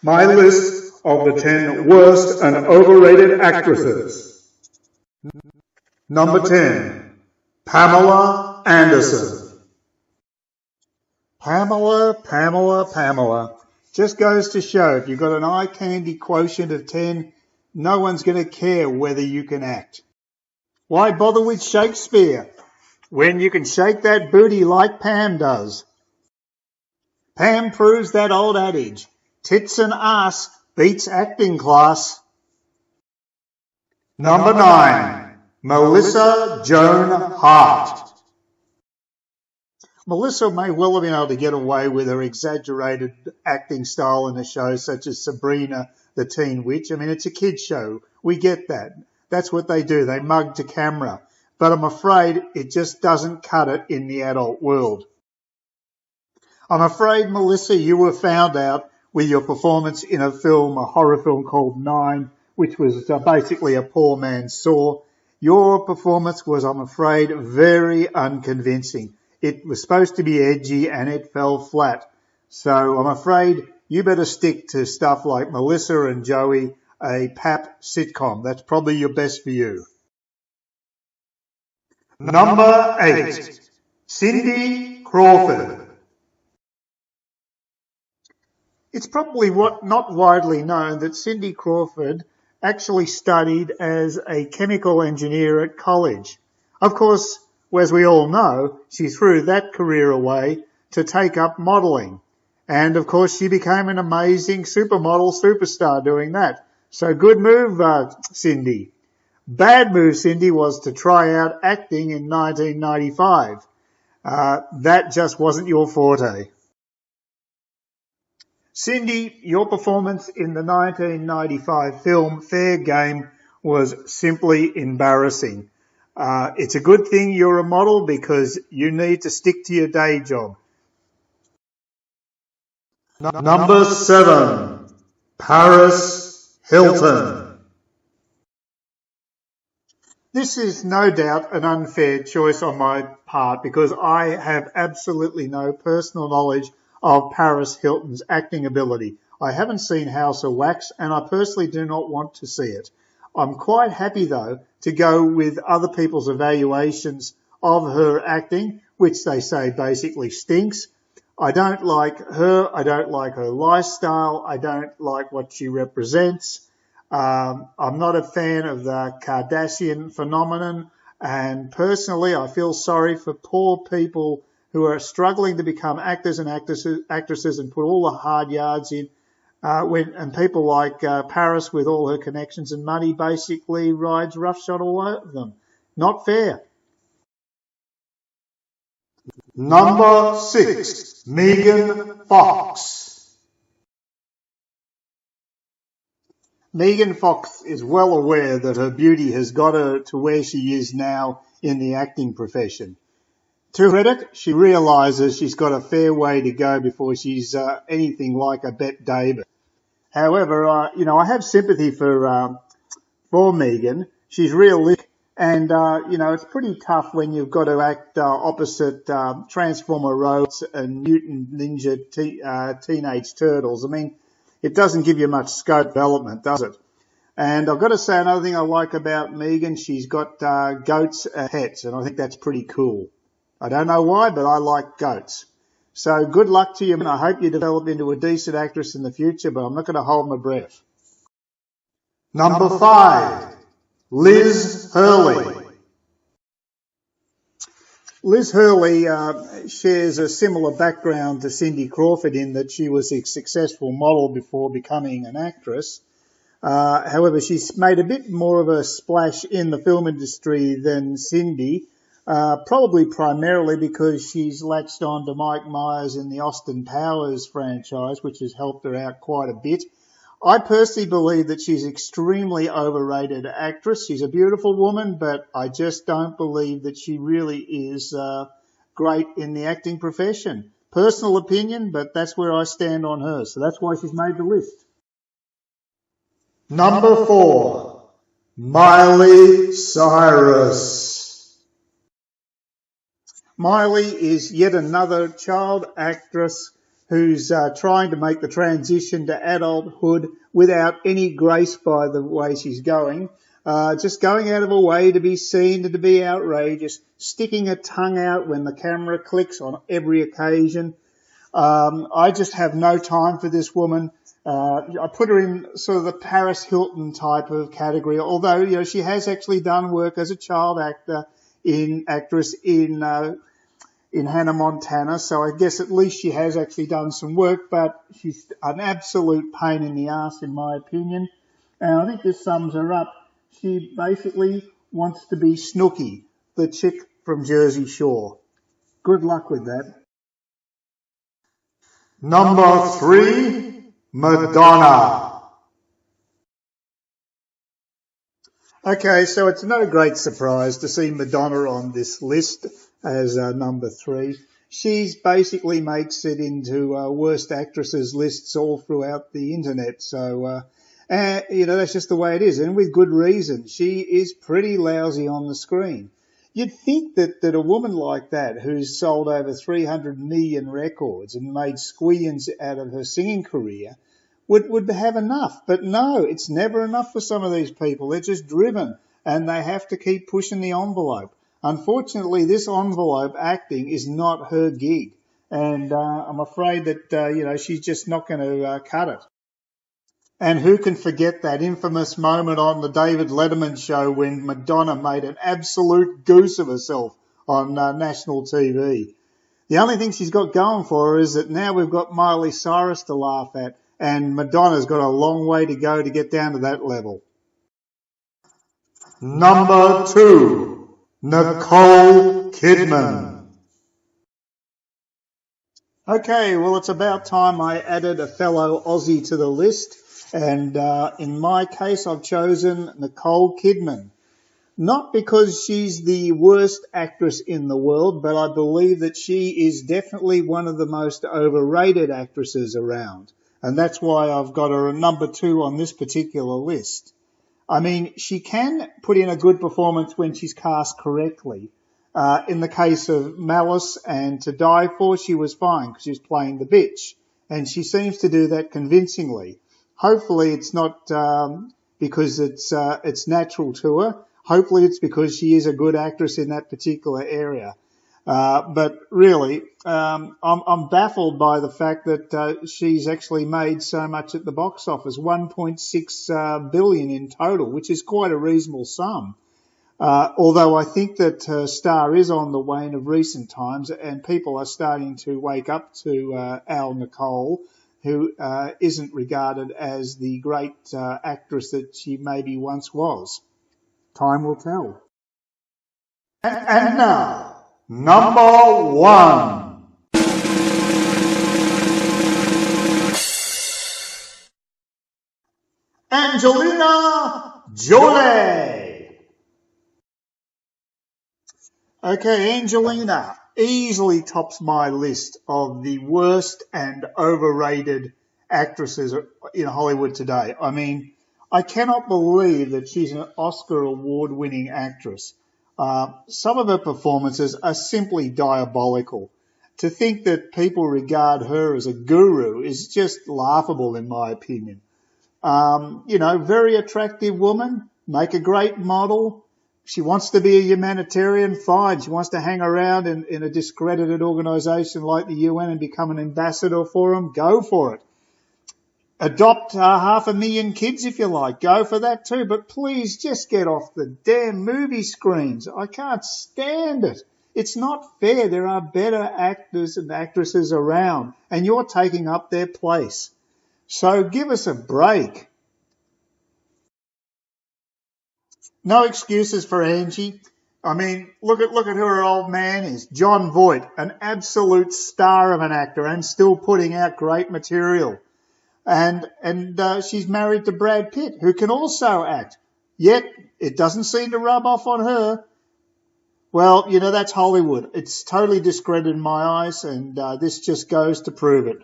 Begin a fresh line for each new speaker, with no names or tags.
My list of the 10 worst and overrated actresses. Number 10, Pamela Anderson. Pamela. Just goes to show, if you've got an eye candy quotient of 10, no one's going to care whether you can act. Why bother with Shakespeare when you can shake that booty like Pam does? Pam proves that old adage, tits and ass beats acting class. Number 9, Melissa Joan Hart. Melissa may well have been able to get away with her exaggerated acting style in a show such as Sabrina the Teen Witch. I mean, it's a kid's show. We get that. That's what they do. They mug to camera. But I'm afraid it just doesn't cut it in the adult world. I'm afraid, Melissa, you were found out with your performance in a horror film called Nine, which was basically a poor man's Saw. Your performance was, I'm afraid, very unconvincing. It was supposed to be edgy and it fell flat. So I'm afraid you better stick to stuff like Melissa and Joey, a pap sitcom. That's probably your best for you. Number 8, Cindy Crawford. It's probably not widely known that Cindy Crawford actually studied as a chemical engineer at college. Of course, as we all know, she threw that career away to take up modelling. And of course, she became an amazing supermodel superstar doing that. So good move, Cindy. Bad move, Cindy, was to try out acting in 1995. That just wasn't your forte. Cindy, your performance in the 1995 film Fair Game was simply embarrassing. It's a good thing you're a model because you need to stick to your day job. Number 7, Paris Hilton. This is no doubt an unfair choice on my part because I have absolutely no personal knowledge of Paris Hilton's acting ability. I haven't seen House of Wax and I personally do not want to see it. I'm quite happy, though, to go with other people's evaluations of her acting, which they say basically stinks. I don't like her. I don't like her lifestyle. I don't like what she represents. I'm not a fan of the Kardashian phenomenon. And personally, I feel sorry for poor people who are struggling to become actors and actresses and put all the hard yards in. And people like Paris, with all her connections and money, basically rides roughshod all over them. Not fair. Number 6, Megan Fox. Megan Fox is well aware that her beauty has got her to where she is now in the acting profession. To her credit, she realises she's got a fair way to go before she's anything like a Bette Davis. However, I have sympathy for Megan. She's realistic, and it's pretty tough when you've got to act opposite Transformer robots and Mutant Ninja Teenage Turtles. I mean, it doesn't give you much scope development, does it? And I've got to say another thing I like about Megan, she's got goats and pets, and I think that's pretty cool. I don't know why, but I like goats. So good luck to you, and I hope you develop into a decent actress in the future, but I'm not going to hold my breath. Number 5, Liz Hurley. Liz Hurley shares a similar background to Cindy Crawford in that she was a successful model before becoming an actress. However, she's made a bit more of a splash in the film industry than Cindy. Probably primarily because she's latched on to Mike Myers in the Austin Powers franchise, which has helped her out quite a bit. I personally believe that she's an extremely overrated actress. She's a beautiful woman, but I just don't believe that she really is great in the acting profession. Personal opinion, but that's where I stand on her, so that's why she's made the list. Number 4, Miley Cyrus. Miley is yet another child actress who's trying to make the transition to adulthood without any grace by the way she's going, just going out of her way to be seen and to be outrageous, sticking her tongue out when the camera clicks on every occasion. I just have no time for this woman. I put her in sort of the Paris Hilton type of category, although, you know, she has actually done work as a child actress in Hannah Montana, so I guess at least she has actually done some work, but she's an absolute pain in the ass in my opinion, and I think this sums her up. She basically wants to be Snooki, the chick from Jersey Shore. Good luck with that.
Number 3, Madonna.
Okay, so it's no great surprise to see Madonna on this list as number 3. She's basically makes it into worst actresses lists all throughout the internet. So, you know, that's just the way it is, and with good reason. She is pretty lousy on the screen. You'd think that a woman like that, who's sold over 300 million records and made squillions out of her singing career, would have enough. But no, it's never enough for some of these people. They're just driven, and they have to keep pushing the envelope. Unfortunately, this envelope acting is not her gig, and I'm afraid that, you know, she's just not going to cut it. And who can forget that infamous moment on the David Letterman show when Madonna made an absolute goose of herself on national TV? The only thing she's got going for her is that now we've got Miley Cyrus to laugh at, and Madonna's got a long way to go to get down to that level.
Number 2, Nicole Kidman.
Okay, well, it's about time I added a fellow Aussie to the list, and in my case I've chosen Nicole Kidman. Not because she's the worst actress in the world, but I believe that she is definitely one of the most overrated actresses around. And that's why I've got her at number 2 on this particular list. I mean, she can put in a good performance when she's cast correctly. In the case of Malice and To Die For, she was fine because she was playing the bitch. And she seems to do that convincingly. Hopefully it's not because it's natural to her. Hopefully it's because she is a good actress in that particular area. But really, I'm baffled by the fact that she's actually made so much at the box office, 1.6 billion in total, which is quite a reasonable sum. Although I think that her star is on the wane of recent times, and people are starting to wake up to our Nicole, who isn't regarded as the great actress that she maybe once was. Time will tell.
And now, number 1. Angelina Jolie.
Okay, Angelina easily tops my list of the worst and overrated actresses in Hollywood today. I mean, I cannot believe that she's an Oscar award-winning actress. Some of her performances are simply diabolical. To think that people regard her as a guru is just laughable in my opinion. You know, very attractive woman, make a great model. She wants to be a humanitarian, fine. She wants to hang around in a discredited organisation like the UN and become an ambassador for them, go for it. Adopt 500,000 kids if you like, go for that too. But please just get off the damn movie screens. I can't stand it. It's not fair. There are better actors and actresses around, and you're taking up their place. So give us a break. No excuses for Angie. I mean, look at who her old man is. Jon Voight, an absolute star of an actor and still putting out great material. And she's married to Brad Pitt, who can also act. Yet it doesn't seem to rub off on her. Well, you know, that's Hollywood. It's totally discredited in my eyes, and this just goes to prove it.